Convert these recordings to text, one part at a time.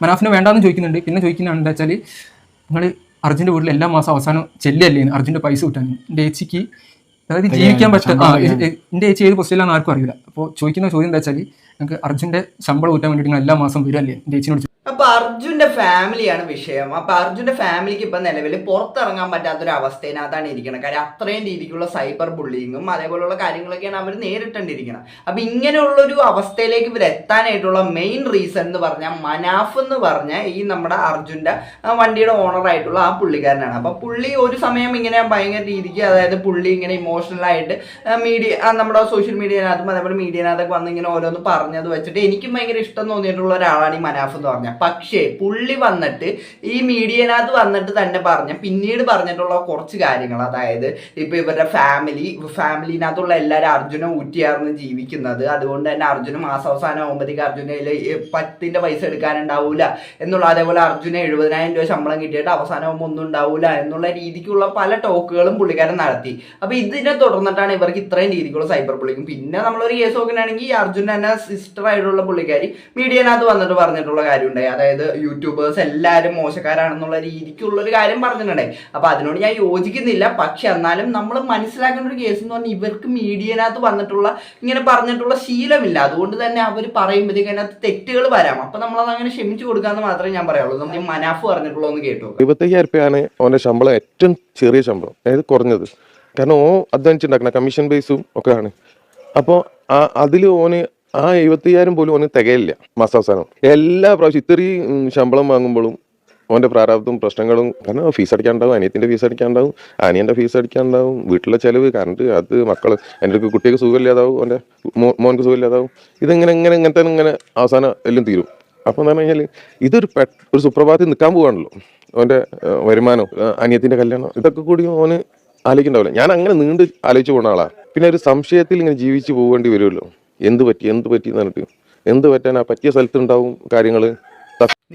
മനാഫിനെ വേണ്ടാന്ന് ചോദിക്കുന്നുണ്ട്. പിന്നെ ചോദിക്കുന്നതാണ് എന്താ വെച്ചാൽ നിങ്ങൾ അർജുൻ്റെ വീട്ടിൽ എല്ലാ മാസം അവസാനം ചെല്ലല്ലേ അർജുൻ്റെ പൈസ കിട്ടാൻ എൻ്റെ ഏച്ചിക്ക്, അതായത് ജീവിക്കാൻ പറ്റും. എൻ്റെ ഏച്ചി ഏത് പൊസിഷനിലാണെന്ന് ആർക്കും അറിയില്ല. അപ്പോൾ ചോദിക്കുന്ന ചോദ്യം എന്താ വെച്ചാൽ നിങ്ങൾക്ക് അർജുൻ്റെ ശമ്പളം കൂട്ടാൻ വേണ്ടിയിട്ട് നിങ്ങൾ എല്ലാ മാസം വരില്ലേ എൻ്റെ ഏച്ചിനോട്. അപ്പൊ അർജുന്റെ ഫാമിലിയാണ് വിഷയം. അപ്പൊ അർജുന്റെ ഫാമിലിക്ക് ഇപ്പൊ നിലവിൽ പുറത്തിറങ്ങാൻ പറ്റാത്തൊരു അവസ്ഥയിനകത്താണ് ഇരിക്കുന്നത്. കാര്യം അത്രയും രീതിക്കുള്ള സൈബർ ബുള്ളിങ്ങും അതേപോലുള്ള കാര്യങ്ങളൊക്കെയാണ് അവർ നേരിട്ടേണ്ടിയിരിക്കുന്നത്. അപ്പൊ ഇങ്ങനെയുള്ളൊരു അവസ്ഥയിലേക്ക് ഇവർ എത്താനായിട്ടുള്ള മെയിൻ റീസൺ എന്ന് പറഞ്ഞാൽ മനാഫ് എന്ന് പറഞ്ഞ ഈ നമ്മുടെ അർജുന്റെ വണ്ടിയുടെ ഓണറായിട്ടുള്ള ആ പുള്ളിക്കാരനാണ്. അപ്പൊ പുള്ളി ഒരു സമയം ഇങ്ങനെ ഭയങ്കര രീതിക്ക്, അതായത് പുള്ളി ഇങ്ങനെ ഇമോഷണൽ ആയിട്ട് നമ്മുടെ സോഷ്യൽ മീഡിയനകത്തും അതേപോലെ മീഡിയനകത്തൊക്കെ വന്ന് ഇങ്ങനെ ഓരോന്ന് പറഞ്ഞത് വെച്ചിട്ട് എനിക്കും ഭയങ്കര ഇഷ്ടം തോന്നിയിട്ടുള്ള ഒരാളാണ് ഈ മനാഫ് എന്ന് പറഞ്ഞാൽ. പക്ഷേ പുള്ളി വന്നിട്ട് ഈ മീഡിയനകത്ത് വന്നിട്ട് തന്നെ പിന്നീട് പറഞ്ഞിട്ടുള്ള കുറച്ച് കാര്യങ്ങൾ, അതായത് ഇപ്പൊ ഇവരുടെ ഫാമിലിനകത്തുള്ള എല്ലാവരും അർജുനെ ഊറ്റിയാർന്ന് ജീവിക്കുന്നത്, അതുകൊണ്ട് തന്നെ അർജുന് മാസാവസാനം ആകുമ്പോഴത്തേക്ക് അർജുന 10 പൈസ എടുക്കാനുണ്ടാവൂല എന്നുള്ള, അതേപോലെ അർജുന 70,000 രൂപ ശമ്പളം കിട്ടിയിട്ട് അവസാനമാകുമ്പോൾ ഒന്നും ഉണ്ടാവൂല എന്നുള്ള രീതിക്കുള്ള പല ടോക്കുകളും പുള്ളിക്കാരൻ നടത്തി. അപ്പൊ ഇതിനെ തുടർന്നിട്ടാണ് ഇവർക്ക് ഇത്രയും രീതിക്കുള്ള സൈബർ ബുള്ളിങ്. പിന്നെ നമ്മളൊരു കേസ് നോക്കുകയാണെങ്കിൽ അർജുൻ തന്നെ സിസ്റ്റർ ആയിട്ടുള്ള പുള്ളിക്കാരി മീഡിയനകത്ത് വന്നിട്ട് പറഞ്ഞിട്ടുള്ള കാര്യം ഉണ്ടായി, അതായത് യൂട്യൂബേഴ്സ് എല്ലാവരും മോശക്കാരാണെന്നുള്ള രീതിക്കുള്ള ഒരു കാര്യം പറഞ്ഞിട്ടുണ്ടായി. അപ്പൊ അതിനോട് ഞാൻ യോജിക്കുന്നില്ല. പക്ഷെ എന്നാലും നമ്മൾ മനസ്സിലാക്കേണ്ട ഒരു കേസ് എന്ന് പറഞ്ഞാൽ ഇവർക്ക് മീഡിയനകത്ത് വന്നിട്ടുള്ള ഇങ്ങനെ പറഞ്ഞിട്ടുള്ള ശീലമില്ല. അതുകൊണ്ട് തന്നെ അവർ പറയുമ്പോഴത്തേക്ക് അതിനകത്ത് തെറ്റുകൾ വരാം. അപ്പൊ നമ്മളത് അങ്ങനെ ക്ഷമിച്ചു കൊടുക്കാന്ന് മാത്രമേ ഞാൻ പറയുള്ളൂ. നമ്മൾ മനാഫ് പറഞ്ഞിട്ടുള്ള ഒന്ന് കേട്ടു. 25,000 രൂപയാണ് അവന്റെ ശമ്പളം, ഏറ്റവും ചെറിയ ശമ്പളം, അതായത് കുറഞ്ഞത്. കാരണം ഓ അധ്വാനിച്ചുണ്ടാക്കുന്ന കമ്മീഷൻ ബേസും ഒക്കെ ആണ്. അപ്പോൾ അതിൽ ഓന് ആ 75,000 പോലും ഓന് തികയില്ല മാസാവസാനം. എല്ലാ പ്രാവശ്യം ഇത്രയും ശമ്പളം വാങ്ങുമ്പോഴും ഓൻ്റെ പ്രാരാബ്ദവും പ്രശ്നങ്ങളും, കാരണം ഫീസ് അടിക്കാനുണ്ടാവും, അനിയത്തിൻ്റെ ഫീസ് അടിക്കാനുണ്ടാവും, അനിയൻ്റെ ഫീസ് അടിക്കാനുണ്ടാവും, വീട്ടിലെ ചിലവ്, കറണ്ട്, അത് മക്കൾ, എൻ്റെ കുട്ടിക്ക് സുഖമില്ലാതാവും, എൻ്റെ മോനക്ക് സുഖമില്ലാതാവും. ഇങ്ങനെ അവസാനം എല്ലാം തീരും. അപ്പോൾ എന്ന് പറഞ്ഞു കഴിഞ്ഞാൽ ഒരു സുപ്രഭാതത്തിൽ നിൽക്കാൻ പോവാണല്ലോ. ഓൻ്റെ വരുമാനം, അനിയത്തിൻ്റെ കല്യാണം, ഇതൊക്കെ കൂടി ഓന് ആലോചിക്കണ്ടാവില്ല. ഞാൻ അങ്ങനെ നീണ്ട് ആലോചിച്ച് പോകുന്ന ആളാണ്. പിന്നെ ഒരു സംശയത്തിൽ ഇങ്ങനെ ജീവിച്ച് പോകേണ്ടി വരുമല്ലോ. എന്ത് പറ്റി എന്ന് പറഞ്ഞിട്ട് എന്ത് പറ്റാൻ ആ പറ്റിയ സ്ഥലത്തുണ്ടാവും കാര്യങ്ങൾ.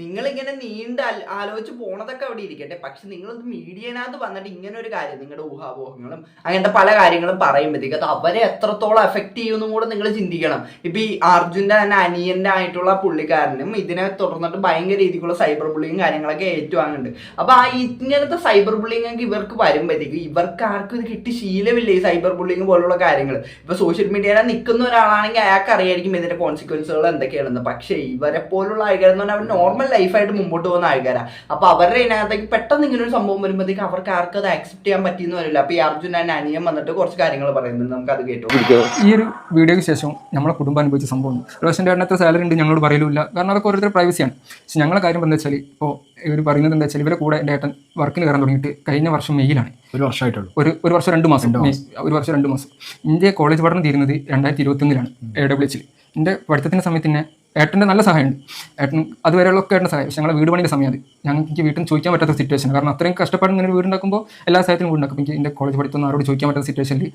നിങ്ങളിങ്ങനെ നീണ്ട് ആലോചിച്ച് പോണതൊക്കെ അവിടെ ഇരിക്കട്ടെ, പക്ഷെ നിങ്ങളൊന്ന് മീഡിയനകത്ത് വന്നിട്ട് ഇങ്ങനെ ഒരു കാര്യം, നിങ്ങളുടെ ഊഹാപോഹങ്ങളും അങ്ങനത്തെ പല കാര്യങ്ങളും പറയുമ്പോഴത്തേക്ക് അത് അവരെ എത്രത്തോളം എഫക്ട് ചെയ്യുമെന്നും കൂടെ നിങ്ങൾ ചിന്തിക്കണം. ഇപ്പൊ ഈ അർജുൻ്റെ തന്നെ അനിയന്റെ ആയിട്ടുള്ള പുള്ളിക്കാരനും ഇതിനെ തുടർന്നിട്ട് ഭയങ്കര രീതിക്കുള്ള സൈബർ ബുള്ളിങ്ങും കാര്യങ്ങളൊക്കെ ഏറ്റുവാങ്ങുന്നുണ്ട്. അപ്പൊ ആ ഇങ്ങനത്തെ സൈബർ ബുള്ളിങ് ഒക്കെ ഇവർക്ക് വരുമ്പോഴത്തേക്ക് ഇവർക്ക് ആർക്കും ഇത് കിട്ടി ശീലമില്ല ഈ സൈബർ ബുള്ളിങ് പോലുള്ള കാര്യങ്ങൾ. ഇപ്പൊ സോഷ്യൽ മീഡിയയിൽ നിൽക്കുന്ന ഒരാളാണെങ്കിൽ അയാൾക്ക് അറിയായിരിക്കും ഇതിന്റെ കോൺസിക്വൻസുകൾ എന്തൊക്കെയാണെന്ന്. പക്ഷേ ഇവരെ പോലുള്ള ആൾക്കാരെന്ന് പറഞ്ഞാൽ അവർ നോർമൽ ലൈഫായിട്ട് മുമ്പോട്ട് പോകുന്ന ആൾക്കാരാണ്. അപ്പൊ അവരുടെ ഇതിനകത്തേക്ക് പെട്ടെന്ന് ഇങ്ങനെ ഒരു സംഭവം വരുമ്പോഴത്തേക്ക് അവർക്ക് ആർക്കും അത് ആക്സെപ്റ്റ് ചെയ്യാൻ പറ്റിയെന്ന് വരില്ല. അപ്പൊ ഈ അർജുൻ ആൻഡ് അനിയൻ വന്നിട്ട് കുറച്ച് കാര്യങ്ങൾ പറയുന്നുണ്ട്, നമുക്ക് അത് കേട്ടു. ഈ ഒരു വീഡിയോയ്ക്ക് ശേഷം നമ്മളെ കുടുംബം അനുഭവിച്ച സംഭവം, റോഷൻ്റെ ഏട്ടനത്തെ സാലറി ഉണ്ട് ഞങ്ങളോട് പറയലില്ല, കാരണം അതൊക്കെ ഓരോരുത്തർ പ്രൈവസിയാണ്. പക്ഷെ ഞങ്ങളെ കാര്യം എന്താ വെച്ചാൽ, ഇപ്പോൾ ഇവർ പറയുന്നത് എന്താ വെച്ചാൽ ഇവരെ കൂടെ എൻ്റെ ഏട്ടൻ വർക്കിന് കയറാൻ തുടങ്ങിയിട്ട് കഴിഞ്ഞ വർഷം മെയ്യിലാണ്. ഒരു വർഷമായിട്ടുള്ളൂ. ഒരു വർഷം 2 മാസം. ഒരു വർഷം 2 മാസം. എൻ്റെ കോളേജ് പഠനം തീരുന്നത് 2021 AWH. എൻ്റെ പഠിത്തത്തിൻ്റെ സമയത്ത് തന്നെ ഏട്ടൻ്റെ നല്ല സഹായമുണ്ട്. ഏട്ടൻ അതുവരെയുള്ള ഒക്കെ ഏട്ടൻ്റെ സഹായം. പക്ഷേ ഞങ്ങളെ വീട് പണിയുടെ സമയം അത് ഞങ്ങൾക്ക് വീട്ടിൽ നിന്ന് ചോദിക്കാൻ പറ്റാത്ത സിറ്റുവേഷൻ. കാരണം അത്രയും കഷ്ടപ്പാടുന്ന ഒരു വീടുണ്ടാക്കുമ്പോൾ എല്ലാ സഹായത്തിനും വീടുണ്ടാക്കും. എനിക്ക് എൻ്റെ കോളേജ് പഠിത്തം ആരോട് ചോദിക്കാൻ പറ്റാത്ത സിറ്റുവേഷനിൽ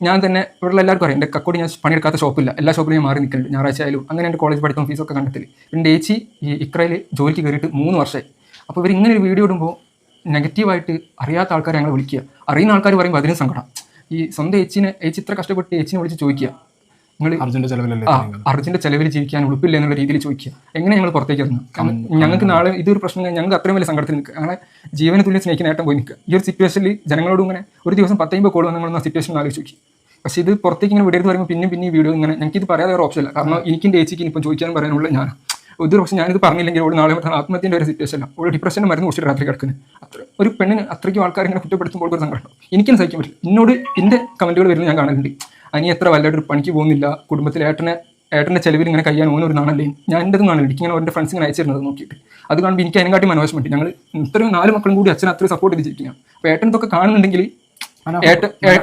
ഞാൻ തന്നെ ഇവിടെയുള്ള എല്ലാവർക്കും അറിയാം, എൻ്റെ കക്കോടി ഞാൻ പണിയെടുക്കാത്ത ഷോപ്പില്ല, എല്ലാ ഷോപ്പിലും ഞാൻ മാറി നിൽക്കുന്നുണ്ട്. ഞായറാഴ്ച ആയാലും അങ്ങനെ എൻ്റെ കോളേജ് പഠിത്തം ഫീസൊക്കെ കണ്ടെത്തി. എൻ്റെ ചേച്ചി ഈ ഇക്രയിൽ ജോലിക്ക് കയറിയിട്ട് 3 വർഷമായി. അപ്പോൾ ഇവർ ഇങ്ങനെ ഒരു വീഡിയോ ഇടുമ്പോൾ നെഗറ്റീവായിട്ട് അറിയാത്ത ആൾക്കാരെ ഞങ്ങൾ വിളിക്കുക, അറിയുന്ന ആൾക്കാർ പറയുമ്പോൾ അതിനും സങ്കടം. ഈ സ്വന്തം ചേച്ചി ഇത്ര കഷ്ടപ്പെട്ട് ചേച്ചിനെ വിളിച്ച് ചോദിക്കുക, നിങ്ങൾ അർജുൻ്റെ ചെലവിൽ ജീവിക്കാൻ ഉളുപ്പില്ല എന്നുള്ള രീതിയിൽ ചോദിക്കുക. എങ്ങനെ ഞങ്ങൾ പുറത്തേക്ക് ഇറങ്ങും? കാരണം ഞങ്ങൾക്ക് നാളെ ഇതൊരു പ്രശ്നം, ഞങ്ങൾക്ക് അത്രയും വലിയ സങ്കടത്തിൽ നിൽക്കുക, ഞങ്ങളെ ജീവനെ തുല്യം സ്നേഹിക്കുന്ന ഏട്ടൻ പോയി നിൽക്കുക. ഈ ഒരു സിറ്റുവേഷനിൽ ജനങ്ങളോട് ഇങ്ങനെ ഒരു ദിവസം 10-50 കോൾ വന്ന സിറ്റുവേഷൻ ആലോചിച്ച് നോക്കി. പക്ഷേ ഇത് പുറത്തേക്ക് ഇങ്ങനെ വിടരുത് പറയുമ്പോൾ പിന്നെ ഈ വീഡിയോ ഇങ്ങനെ ഞങ്ങൾക്ക് ഇത് പറയാതെ ഒരു ഓപ്ഷൻ ഇല്ല. കാരണം എനിക്കും ചേച്ചിക്ക് ഇപ്പം ചോദിക്കാനും പറയാനുള്ള ഞാൻ ഒരു പക്ഷേ ഞാനിത് പറഞ്ഞില്ലെങ്കിൽ ഓട് നാളെ ആത്മഹത്യൻ്റെ ഒരു സിറ്റുവേഷനില്ല, ഒരു ഡിപ്രഷൻ്റെ മരുന്ന് കുറിച്ച് രാത്രി കിടക്കുന്നത്. അത്ര ഒരു പെണ്ണിന് അത്രയ്ക്കും ആൾക്കാർ ഇങ്ങനെ കുറ്റപ്പെടുത്തുമ്പോൾ ഒരു സങ്കടം എനിക്കും സഹിക്കാൻ പറ്റില്ല. എന്നോട് എൻ്റെ കമൻറ്റുകൾ വരുന്നത് ഞാൻ കാണലുണ്ട്, അനി എത്ര വല്ലായിട്ടൊരു പണിക്ക് പോകുന്നില്ല, കുടുംബത്തിൽ ഏട്ടൻ്റെ ചെലവിൽ ഇങ്ങനെ കഴിയാൻ ഓനൊരു നാണല്ലേ. ഞാൻ എൻ്റെ നാണല്ലേ ഇങ്ങനെ അവരുടെ ഫ്രണ്ട്സ് ഇങ്ങനെ അയച്ചിരുന്നത് നോക്കിയിട്ട് അത് കാണുമ്പോൾ എനിക്ക് അതിനെക്കാട്ടി മനോവശമുണ്ട്. ഞങ്ങൾ ഇത്രയും 4 മക്കളും കൂടി അച്ഛനെ അത്രയും സപ്പോർട്ട് ചെയ്ത് ജീവിക്കുകയാണ്. അപ്പോൾ ഏട്ടൻ ഇതൊക്കെ കാണുന്നുണ്ടെങ്കിൽ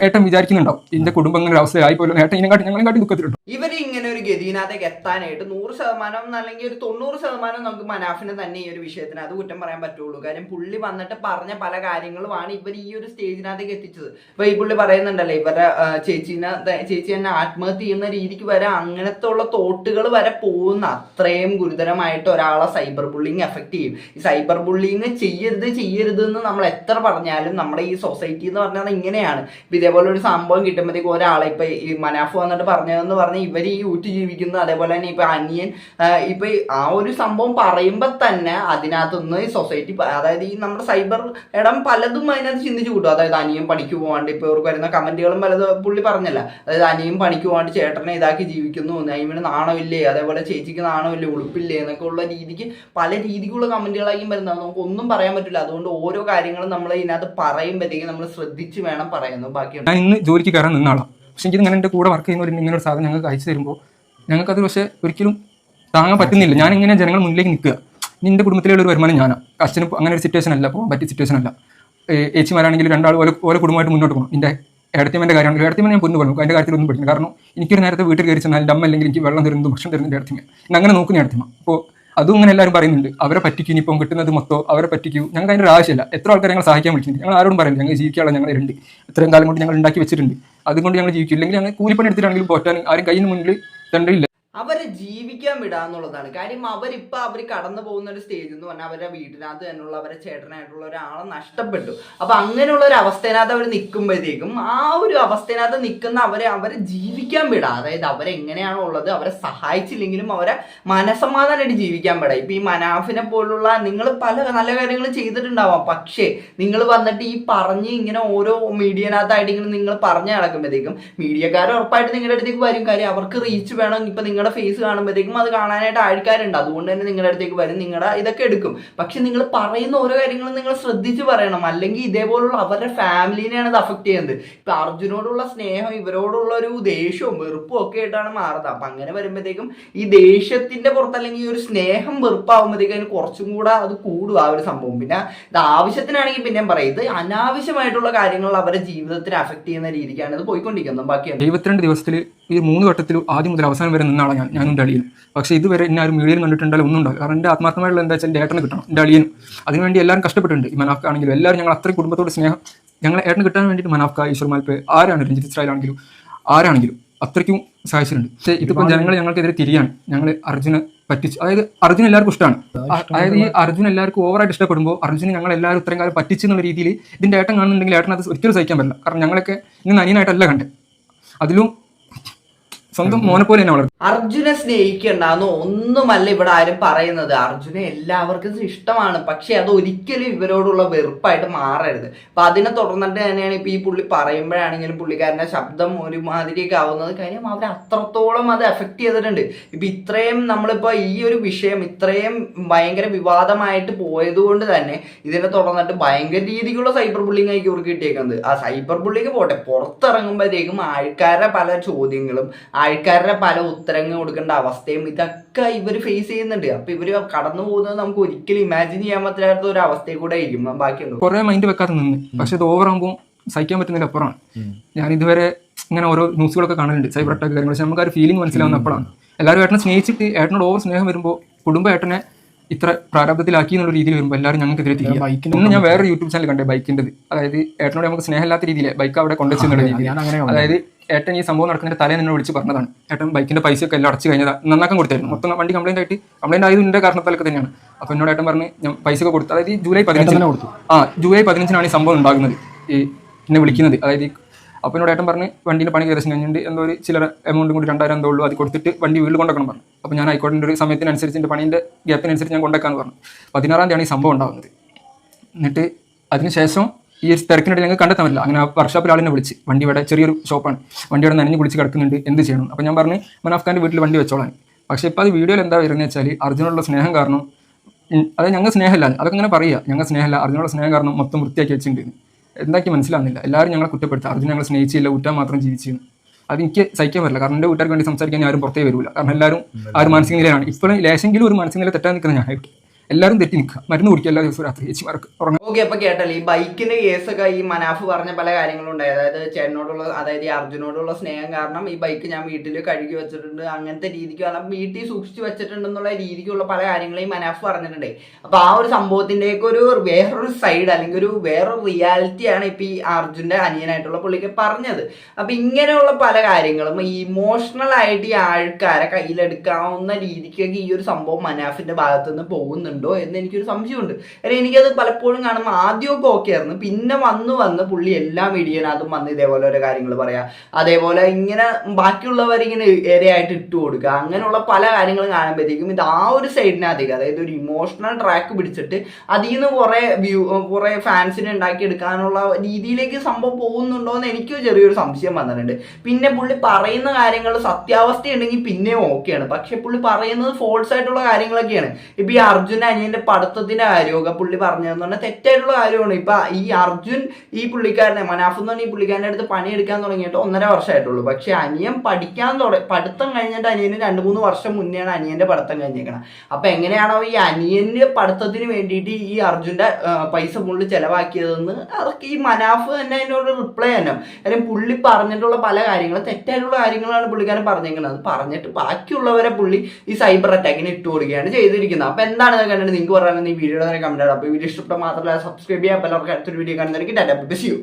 ഏട്ടൻ വിചാരിക്കുന്നുണ്ടാവും എന്റെ കുടുംബം അങ്ങനെ ഒരു അവസ്ഥയായി പോലും ഏട്ടൻ ഇതിനെക്കാട്ടി ഞങ്ങളെക്കാട്ടി ദുഃഖത്തിലുണ്ട്. ഇവർ ഇങ്ങനെ ഒരു ഗതിനകത്തേക്ക് എത്താനായിട്ട് 100% അല്ലെങ്കിൽ ഒരു 90% നമുക്ക് മനാഫിന് തന്നെ ഈ ഒരു വിഷയത്തിന് അത് കുറ്റം പറയാൻ പറ്റുള്ളൂ. കാര്യം പുള്ളി വന്നിട്ട് പറഞ്ഞ പല കാര്യങ്ങളുമാണ് ഇവർ ഈ ഒരു സ്റ്റേജിനകത്തേക്ക് എത്തിച്ചത്. ഇപ്പൊ ഈ പുള്ളി പറയുന്നുണ്ടല്ലോ ഇവരുടെ ചേച്ചി തന്നെ ആത്മഹത്യ ചെയ്യുന്ന രീതിക്ക് വരെ അങ്ങനത്തെ ഉള്ള തോട്ടുകൾ വരെ പോകുന്ന അത്രയും ഗുരുതരമായിട്ട് ഒരാളെ സൈബർ ബുള്ളിങ് എഫക്ട് ചെയ്യും. ഈ സൈബർ ബുള്ളിങ് ചെയ്യരുത് എന്ന് നമ്മൾ എത്ര പറഞ്ഞാലും നമ്മുടെ ഈ സൊസൈറ്റി എന്ന് പറഞ്ഞാൽ ഇങ്ങനെ അങ്ങനെയാണ്. ഇപ്പം ഇതേപോലെ ഒരു സംഭവം കിട്ടുമ്പോഴത്തേക്ക് ഒരാളെ ഇപ്പം ഈ മനാഫ് വന്നിട്ട് പറഞ്ഞതെന്ന് പറഞ്ഞ് ഇവർ ഈ ഊറ്റി ജീവിക്കുന്നു. അതേപോലെ തന്നെ ഇപ്പം അനിയൻ ഇപ്പം ആ ഒരു സംഭവം പറയുമ്പോൾ തന്നെ അതിനകത്തുനിന്ന് ഈ സൊസൈറ്റി, അതായത് ഈ നമ്മുടെ സൈബർ ഇടം പലതും അതിനകത്ത് ചിന്തിച്ചു കൂട്ടും. അതായത് അനിയൻ പണിക്ക് പോകാണ്ട് ഇപ്പോൾ ഇവർക്ക് വരുന്ന കമന്റുകളും പലത് പുള്ളി പറഞ്ഞല്ല, അതായത് അനിയൻ പണിക്ക് പോകാണ്ട് ചേട്ടനെ ഇതാക്കി ജീവിക്കുന്നു, നൈമിന് നാണമില്ലേ, അതേപോലെ ചേച്ചിക്ക് നാണമില്ലേ, ഉളുപ്പില്ലേ എന്നൊക്കെ ഉള്ള രീതിക്ക് പല രീതിക്കുള്ള കമന്റുകളായിരിക്കും വരുന്നത്. നമുക്ക് ഒന്നും പറയാൻ പറ്റില്ല. അതുകൊണ്ട് ഓരോ കാര്യങ്ങളും നമ്മൾ ഇതിനകത്ത് പറയുമ്പോഴത്തേക്ക് നമ്മൾ ശ്രദ്ധിച്ച് വേണം പറയുന്നത്. ബാക്കിയുണ്ട്. ഞാൻ ഇന്ന് ജോലിക്ക് കയറാൻ നിന്നാളാണ്, പക്ഷെ എനിക്ക് ഇങ്ങനെ എൻ്റെ കൂടെ വർക്ക് ചെയ്യുന്നവർ ഇങ്ങനെ ഒരു സാധനം ഞങ്ങൾക്ക് അയച്ചു തരുമ്പോൾ ഞങ്ങൾക്കത് പക്ഷേ ഒരിക്കലും താങ്ങാൻ പറ്റുന്നില്ല. ഞാൻ ഇങ്ങനെ ജനങ്ങൾ മുന്നിലേക്ക് നിൽക്കുക. ഇനി എൻ്റെ കുടുംബത്തിലുള്ള ഒരു വരുമാനം ഞാനാണ്. അച്ഛനും അങ്ങനെ ഒരു സിറ്റുവേഷൻ അല്ല, പോകാൻ പറ്റിയ സിറ്റുവേഷൻ അല്ല. ഏച്ചിമാരാണെങ്കിൽ രണ്ടാൾ ഓരോ കുടുംബമായിട്ട് മുന്നോട്ട് പോകണം. എൻ്റെ ഏടത്തിയമ്മൻ്റെ കാര്യമാണെങ്കിൽ ഏടത്തിയമ്മ ഞാൻ പൊന്നു പറഞ്ഞു, അതിൻ്റെ കാര്യത്തിലൊന്നും പഠിക്കണം. കാരണം എനിക്കൊരു നേരത്തെ വീട്ടിൽ കയറി ചെന്നാൽ എൻ്റെ അമ്മ അല്ലെങ്കിൽ എനിക്ക് വെള്ളം തരുന്നതും ഭക്ഷണം തരുന്നതിൻ്റെ ഏടത്തിയമ്മ ഇന്ന് അങ്ങനെ നോക്കുന്ന ഏടത്തിയമ്മ. അപ്പോൾ അതും ഇങ്ങനെ എല്ലാവരും പറയുന്നുണ്ട്, അവരെ പറ്റിക്കൂ, ഇനിയിപ്പം കിട്ടുന്നത് മൊത്തം അവരെ പറ്റിക്കൂ. ഞങ്ങൾക്ക് അതിൻ്റെ ഒരു ആവശ്യമില്ല. എത്ര ആൾക്കാർ ഞങ്ങൾ സഹായിക്കാൻ വിളിക്കുന്നുണ്ട്, ഞങ്ങൾ ആരോടും പറയുന്നത് ഞങ്ങൾ ജീവിക്കാനുള്ള ഞങ്ങളുണ്ട്, ഇത്രയും കാലം കൊണ്ട് ഞങ്ങൾ ഉണ്ടാക്കി വെച്ചിട്ടുണ്ട്, അതുകൊണ്ട് ഞങ്ങൾ ജീവിക്കും. ഇല്ലെങ്കിൽ ഞങ്ങൾ കൂലിപ്പണി എടുത്തിട്ടാണെങ്കിലും പോറ്റാൻ ആരും കയ്യിൽ മുന്നിൽ തണ്ടില്ല. അവരെ ജീവിക്കാൻ വിടാന്നുള്ളതാണ് കാര്യം. അവരിപ്പോൾ അവർ കടന്നു പോകുന്ന ഒരു സ്റ്റേജ് എന്ന് പറഞ്ഞാൽ അവരുടെ വീട്ടിനകത്ത് തന്നെയുള്ള അവരുടെ ചേട്ടനായിട്ടുള്ള ഒരാളെ നഷ്ടപ്പെട്ടു. അപ്പൊ അങ്ങനെയുള്ള ഒരു അവസ്ഥയിനകത്ത് അവർ നിൽക്കുമ്പോഴത്തേക്കും ആ ഒരു അവസ്ഥയിനകത്ത് നിൽക്കുന്ന അവരെ ജീവിക്കാൻ വിടാം. അതായത് അവരെങ്ങനെയാണോ ഉള്ളത് അവരെ സഹായിച്ചില്ലെങ്കിലും അവരെ മനസ്സമാധാനമായിട്ട് ജീവിക്കാൻ വിടാം. ഇപ്പൊ ഈ മനാഫിനെ പോലുള്ള നിങ്ങൾ പല നല്ല കാര്യങ്ങളും ചെയ്തിട്ടുണ്ടാവാം, പക്ഷേ നിങ്ങൾ വന്നിട്ട് ഈ പറഞ്ഞ് ഇങ്ങനെ ഓരോ മീഡിയനകത്തായിട്ട് ഇങ്ങനെ നിങ്ങൾ പറഞ്ഞു നടക്കുമ്പോഴത്തേക്കും മീഡിയക്കാർ ഉറപ്പായിട്ട് നിങ്ങളുടെ അടുത്തേക്ക് വരും. കാര്യം അവർക്ക് റീച്ച് വേണം. ഇപ്പൊ നിങ്ങളുടെ ഫേസ് കാണുമ്പോഴത്തേക്കും അത് കാണാനായിട്ട് ആൾക്കാരുണ്ട്, അതുകൊണ്ട് തന്നെ നിങ്ങളുടെ അടുത്തേക്ക് വരും, നിങ്ങളുടെ ഇതൊക്കെ എടുക്കും. പക്ഷെ നിങ്ങൾ പറയുന്ന ഓരോ കാര്യങ്ങളും നിങ്ങൾ ശ്രദ്ധിച്ച് പറയണം, അല്ലെങ്കിൽ ഇതേപോലുള്ള അവരുടെ ഫാമിലിനെയാണ് ഇത് അഫക്ട് ചെയ്യുന്നത്. ഇപ്പൊ അർജുനോടുള്ള സ്നേഹം ഇവരോടുള്ള ഒരു ദേഷ്യവും വെറുപ്പും ഒക്കെ ആയിട്ടാണ് മാറുന്നത്. അപ്പൊ അങ്ങനെ വരുമ്പോഴത്തേക്കും ഈ ദേഷ്യത്തിന്റെ പുറത്ത് അല്ലെങ്കിൽ ഈ ഒരു സ്നേഹം വെറുപ്പാകുമ്പോഴത്തേക്കും അതിന് കുറച്ചും കൂടെ അത് കൂടും ആ ഒരു സംഭവം. പിന്നെ ഇത് ആവശ്യത്തിനാണെങ്കിൽ പിന്നെയും പറയും, ഇത് അനാവശ്യമായിട്ടുള്ള കാര്യങ്ങൾ അവരുടെ ജീവിതത്തിന് അഫക്ട് ചെയ്യുന്ന രീതിക്കാണ് ഇത് പോയിക്കൊണ്ടിരിക്കുന്നത്. ബാക്കിയാണ് 72 ദിവസത്തിൽ ഈ 3 വട്ടത്തിൽ ആദ്യം മുതൽ അവസാനം വരെ നിന്നാളാണ് ഞാനും എൻ്റെ അളിയനും. പക്ഷേ ഇതുവരെ എന്നെ ആരും മീഡിയയിൽ കണ്ടിട്ടുണ്ടാലും ഒന്നും ഉണ്ടാവും. കാരണം എൻ്റെ ആത്മാർത്ഥമായിട്ടുള്ള എന്താ വെച്ചാൽ എൻ്റെ ഏട്ടന് കിട്ടണം, എൻ്റെ അളിയനും. അതിനുവേണ്ടി എല്ലാവരും കഷ്ടപ്പെട്ടിട്ടുണ്ട്. ഈ മനാഫ്ക ആണെങ്കിലും എല്ലാവരും ഞങ്ങൾ അത്രയും കുടുംബത്തോട് സ്നേഹം ഞങ്ങൾ ഏട്ടന് കിട്ടാൻ വേണ്ടിയിട്ട് മനാഫ്ക, ഈശ്വർ മാൽപ്പേ, ആരാണ് രഞ്ജിത്ത് ഇസ്രായേലാണെങ്കിലും ആരാണെങ്കിലും അത്രയ്ക്കും സഹായിച്ചിട്ടുണ്ട്. പക്ഷേ ഇതിപ്പോൾ ജനങ്ങൾ ഞങ്ങൾക്കെതിരെ തിരിയാണ്. ഞങ്ങൾ അർജുനെ പറ്റിച്ചു, അതായത് അർജുൻ എല്ലാവർക്കും ഇഷ്ടമാണ്. അതായത് ഈ അർജുൻ എല്ലാവർക്കും ഓവറായിട്ട് ഇഷ്ടപ്പെടുമ്പോൾ അർജുന് ഞങ്ങൾ എല്ലാവരും ഇത്രയും കാലം പറ്റിച്ചു എന്നുള്ള രീതിയിൽ ഇതിൻ്റെ ഏട്ടൻ കാണുന്നുണ്ടെങ്കിൽ ഏട്ടൻ അത് ഒരിക്കലും സഹിക്കാൻ പറ്റില്ല. കാരണം ഞങ്ങളൊക്കെ ഇന്ന് അനിയനായിട്ടല്ല കണ്ടത്, അതിലും സ്വന്തം മോനെ പോലെ തന്നെ വളർന്നു. അർജുനെ സ്നേഹിക്കണ്ടെന്ന് ഒന്നുമല്ല ഇവിടെ ആരും പറയുന്നത്. അർജുനെ എല്ലാവർക്കും ഇഷ്ടമാണ്, പക്ഷെ അത് ഒരിക്കലും ഇവരോടുള്ള വെറുപ്പായിട്ട് മാറരുത്. അപ്പൊ അതിനെ തുടർന്നിട്ട് തന്നെയാണ് ഇപ്പൊ ഈ പുള്ളി പറയുമ്പോഴാണെങ്കിലും പുള്ളിക്കാരന്റെ ശബ്ദം ഒരുമാതിരിയൊക്കെ ആവുന്നത്. കാര്യം അവർ അത്രത്തോളം അത് എഫക്ട് ചെയ്തിട്ടുണ്ട്. ഇപ്പൊ ഇത്രയും നമ്മളിപ്പോ ഈ ഒരു വിഷയം ഇത്രയും ഭയങ്കര വിവാദമായിട്ട് പോയത് കൊണ്ട് തന്നെ ഇതിനെ തുടർന്നിട്ട് ഭയങ്കര രീതിക്കുള്ള സൈബർ ബുള്ളിങ് ആയിരിക്കും ഇവർക്ക് കിട്ടിയേക്കുന്നത്. ആ സൈബർ ബുള്ളിങ് പോട്ടെ, പുറത്തിറങ്ങുമ്പോഴത്തേക്കും ആൾക്കാരുടെ പല ചോദ്യങ്ങളും ആൾക്കാരുടെ പല ഉത്തരങ്ങൾ കൊടുക്കേണ്ട അവസ്ഥയും ഇതൊക്കെ ഇവർ ഫേസ് ചെയ്യുന്നുണ്ട്. അപ്പൊ ഇവര് കടന്നു പോകുന്നത് നമുക്ക് ഒരിക്കലും ഇമാജിൻ ചെയ്യാൻ പറ്റാത്ത ഒരു അവസ്ഥയിൽ കൂടെ ആയിരിക്കും. ബാക്കിയുണ്ട് കുറെ മൈൻഡ് വെക്കാതെ നിന്ന്, പക്ഷെ ഇത് ഓവറാകുമ്പോൾ സഹിക്കാൻ പറ്റുന്നതിൽ അപ്പുറമാണ്. ഞാൻ ഇതുവരെ ഇങ്ങനെ ഓരോ ന്യൂസുകളൊക്കെ കാണലുണ്ട്, സൈബർ അറ്റാക്ക് കാര്യങ്ങൾ. പക്ഷെ നമുക്ക് ആ ഒരു ഫീലിംഗ് മനസ്സിലാവുന്ന അപ്പോഴാണ്. എല്ലാവരും ഏട്ടനെ സ്നേഹിച്ചിട്ട് ഏട്ടനോട് ഓവർ സ്നേഹം വരുമ്പോൾ കുടുംബം ഏട്ടനെ ഇത്ര പ്രാരാബ്ധത്തിലാക്കി എന്നുള്ള രീതിയിൽ വരുമ്പോൾ എല്ലാവരും ഞങ്ങൾക്കെതിരെ തിരികെ. ഇന്ന് ഞാൻ വേറെ യൂട്യൂബ് ചാനൽ കണ്ടേ ബൈക്കിൻ്റെത്, അതായത് ഏട്ടനോട് നമുക്ക് സ്നേഹമില്ലാത്ത രീതിയിൽ ബൈക്ക് അവിടെ കൊണ്ടുവച്ചെന്നുള്ള രീതിയിൽ. അതായത് ഏട്ടൻ ഈ സംഭവം നടക്കുന്നതിന്റെ തലേ നിന്നോട് വിളിച്ച് പറഞ്ഞതാണ്, ഏട്ടൻ ബൈക്കിന്റെ പൈസയൊക്കെ എല്ലാം അടച്ചു കഴിഞ്ഞാൽ നന്നാക്കാൻ കൊടുത്തായിരുന്നു. മൊത്തം വണ്ടി കംപ്ലൈന്റ് ആയതിന്റെ കാരണത്താലൊക്കെ തന്നെയാണ്. അപ്പോൾ എന്നോട് ഏട്ടൻ പറഞ്ഞ് ഞാൻ പൈസ ഒക്കെ കൊടുത്തു. അതായത് ജൂലൈ 15 ഈ സംഭവം ഉണ്ടാകുന്നത്, ഈ എന്നെ വിളിക്കുന്നത്. അതായത് അപ്പോൾ എന്നോട് ഏട്ടൻ പറഞ്ഞ് വണ്ടീൻ്റെ പണി ഏകദേശം കഴിഞ്ഞിട്ട് എന്തോ ഒരു ചിലർ എമൗണ്ടും കൂടി 2000 എന്തോ ഉള്ളൂ, അത് കൊടുത്തിട്ട് വണ്ടി വീട്ടിൽ കൊണ്ടുവെക്കണം പറഞ്ഞു. അപ്പോൾ ഞാൻ ആയിക്കോട്ടെ ഒരു സമയത്തിനനുസരിച്ച് എൻ്റെ പണീൻ്റെ ഗ്യാപ്പിനനുസരിച്ച് ഞാൻ കൊണ്ടുവെക്കാമെന്ന് പറഞ്ഞു. 16-ാം തീയതിയാണ് ഈ സംഭവം ഉണ്ടാകുന്നത്. എന്നിട്ട് അതിനുശേഷം ഈ ഒരു തിരക്കിനിടെ ഞങ്ങൾക്ക് കണ്ടെത്താൻ പറ്റില്ല. അങ്ങനെ ആ വർക്ക്ഷോപ്പിൽ ആളിനെ വിളിച്ച്, വണ്ടിയുടെ ചെറിയൊരു ഷോപ്പാണ്, വണ്ടിയുടെ നനഞ്ഞ് കുളിച്ച് കിടക്കുന്നുണ്ട്, എന്ത് ചെയ്യണം? അപ്പോൾ ഞാൻ പറഞ്ഞ് മനാഫ്ഖാൻ്റെ വീട്ടിൽ വണ്ടി വെച്ചോളാൻ. പക്ഷേ ഇപ്പോൾ അത് വീഡിയോയിൽ എന്താ വരുന്നത് വെച്ചാൽ അർജുനുള്ള സ്നേഹം കാരണം, അത് ഞങ്ങൾ സ്നേഹമില്ല, അതൊക്കെ ഇങ്ങനെ പറയുക, ഞങ്ങൾ സ്നേഹമില്ല, അർജുനുള്ള സ്നേഹം കാരണം മൊത്തം വൃത്തിയാക്കി വെച്ചിട്ടുണ്ട്. എന്താക്കി മനസ്സിലാവുന്നില്ല. എല്ലാവരും ഞങ്ങളെ കുറ്റപ്പെടുത്തുക, അർജുൻ ഞങ്ങൾ സ്നേഹിച്ചില്ല, ഊറ്റാൻ മാത്രം ജീവിച്ചിരുന്നു. അത് എനിക്ക് സഹിക്കാൻ പറ്റില്ല. കാരണം എൻ്റെ വീട്ടുകാർക്ക് വേണ്ടി സംസാരിക്കാൻ ആരും പുറത്തേ വരില്ല. കാരണം എല്ലാവരും ആ ഒരു മാനസിക നിലയാണ്. ഇപ്പോഴും ലേശെങ്കിലും ഒരു മാനസിക നില തെറ്റാൻ നിൽക്കുന്ന ഞാനായിട്ട് എല്ലാവരും തെറ്റി നിൽക്കുക, മരുന്ന് കുടിക്കുക എല്ലാ ദിവസവും രാത്രി ചേച്ചിമാർക്ക് ഉറങ്ങും. ഓക്കെ, അപ്പൊ കേട്ടല്ലേ ഈ ബൈക്കിന്റെ കേസൊക്കെ ഈ മനാഫ് പറഞ്ഞ പല കാര്യങ്ങളും ഉണ്ടായി. അതായത് ചേട്ടനോടുള്ള, അതായത് ഈ അർജുനോടുള്ള സ്നേഹം കാരണം ഈ ബൈക്ക് ഞാൻ വീട്ടിൽ കഴുകി വെച്ചിട്ടുണ്ട്, അങ്ങനത്തെ രീതിക്ക് കാരണം വീട്ടിൽ സൂക്ഷിച്ച് വെച്ചിട്ടുണ്ടെന്നുള്ള രീതിക്കുള്ള പല കാര്യങ്ങളും ഈ മനാഫ് പറഞ്ഞിട്ടുണ്ട്. അപ്പൊ ആ ഒരു സംഭവത്തിൻ്റെയൊക്കെ ഒരു വേറൊരു സൈഡ് അല്ലെങ്കിൽ ഒരു വേറൊരു റിയാലിറ്റിയാണ് ഇപ്പൊ ഈ അർജുന്റെ അനിയനായിട്ടുള്ള പുള്ളിക്ക് പറഞ്ഞത്. അപ്പൊ ഇങ്ങനെയുള്ള പല കാര്യങ്ങളും ഇമോഷണൽ ആയിട്ട് ഈ ആൾക്കാരെ കയ്യിലെടുക്കാവുന്ന രീതിക്കൊക്കെ ഈ ഒരു സംഭവം മനാഫിന്റെ ഭാഗത്തുനിന്ന് പോകുന്നുണ്ട്. ചെയ്യുന്നുണ്ടോ എന്ന് എനിക്കൊരു സംശയമുണ്ട്. കാരണം എനിക്കത് പലപ്പോഴും കാണുമ്പോൾ ആദ്യമൊക്കെ ഓക്കെ ആയിരുന്നു, പിന്നെ വന്ന് പുള്ളി എല്ലാ മീഡിയനകത്തും വന്ന് ഇതേപോലെ ഓരോ കാര്യങ്ങൾ പറയാം, അതേപോലെ ഇങ്ങനെ ബാക്കിയുള്ളവരിങ്ങനെ ഇരയായിട്ട് ഇട്ട് കൊടുക്കുക, അങ്ങനെയുള്ള പല കാര്യങ്ങളും കാണുമ്പോഴത്തേക്കും ഇത് ആ ഒരു സൈഡിനകത്തേക്ക്, അതായത് ഒരു ഇമോഷണൽ ട്രാക്ക് പിടിച്ചിട്ട് അതിൽ നിന്ന് കുറെ ഫാൻസിനെ ഉണ്ടാക്കിയെടുക്കാനുള്ള രീതിയിലേക്ക് സംഭവം പോകുന്നുണ്ടോ എന്ന് എനിക്ക് ചെറിയൊരു സംശയം വന്നിട്ടുണ്ട്. പിന്നെ പുള്ളി പറയുന്ന കാര്യങ്ങൾ സത്യാവസ്ഥ ഉണ്ടെങ്കിൽ പിന്നെയും ഓക്കെയാണ്, പക്ഷെ പുള്ളി പറയുന്നത് ഫോൾസ് ആയിട്ടുള്ള കാര്യങ്ങളൊക്കെയാണ്. ഇപ്പൊ ഈ അർജുൻ അനിയന്റെ പഠിത്തത്തിന്റെ കാര്യമൊക്കെ പുള്ളി പറഞ്ഞതെന്ന് പറഞ്ഞാൽ തെറ്റായിട്ടുള്ള കാര്യമാണ്. ഇപ്പൊ ഈ അർജുൻ ഈ പുള്ളിക്കാരനെ മനാഫ് എന്ന് പറഞ്ഞ ഈ പുള്ളിക്കാരൻ്റെ അടുത്ത് പണിയെടുക്കാൻ തുടങ്ങിയിട്ട് 1.5 വർഷമായിട്ടുള്ളൂ. പക്ഷെ അനിയൻ പഠിത്തം കഴിഞ്ഞിട്ട് അനിയന് 2-3 വർഷം മുന്നെയാണ് അനിയന്റെ പഠിത്തം കഴിഞ്ഞേക്കണം. അപ്പൊ എങ്ങനെയാണോ ഈ അനിയന്റെ പഠിത്തത്തിന് വേണ്ടിയിട്ട് ഈ അർജുന്റെ പൈസ പുള്ളി ചെലവാക്കിയതെന്ന് അതൊക്കെ ഈ മനാഫ് തന്നെ അതിനോട് റിപ്ലൈ തന്നെ. കാര്യം പുള്ളി പറഞ്ഞിട്ടുള്ള പല കാര്യങ്ങളും തെറ്റായിട്ടുള്ള കാര്യങ്ങളാണ് പുള്ളിക്കാരൻ പറഞ്ഞേക്കുന്നത്. അത് പറഞ്ഞിട്ട് ബാക്കിയുള്ളവരെ പുള്ളി ഈ സൈബർ അറ്റാക്കിന് ഇട്ട് കൊടുക്കുകയാണ് ചെയ്തിരിക്കുന്നത്. അപ്പൊ എന്താണ് കണ്ടിട്ട് നിങ്ങൾക്ക് പറയാൻ ഈ വീഡിയോയുടെ കമന്റ്. അപ്പോൾ വീഡിയോ ഇഷ്ടപ്പെട്ട മാത്രമല്ല സബ്സ്ക്രൈബ് ചെയ്യാം. അപ്പോൾ എല്ലാവർക്കും അടുത്തൊരു വീഡിയോ കാണുന്നതായിരിക്കും. Tata bye by.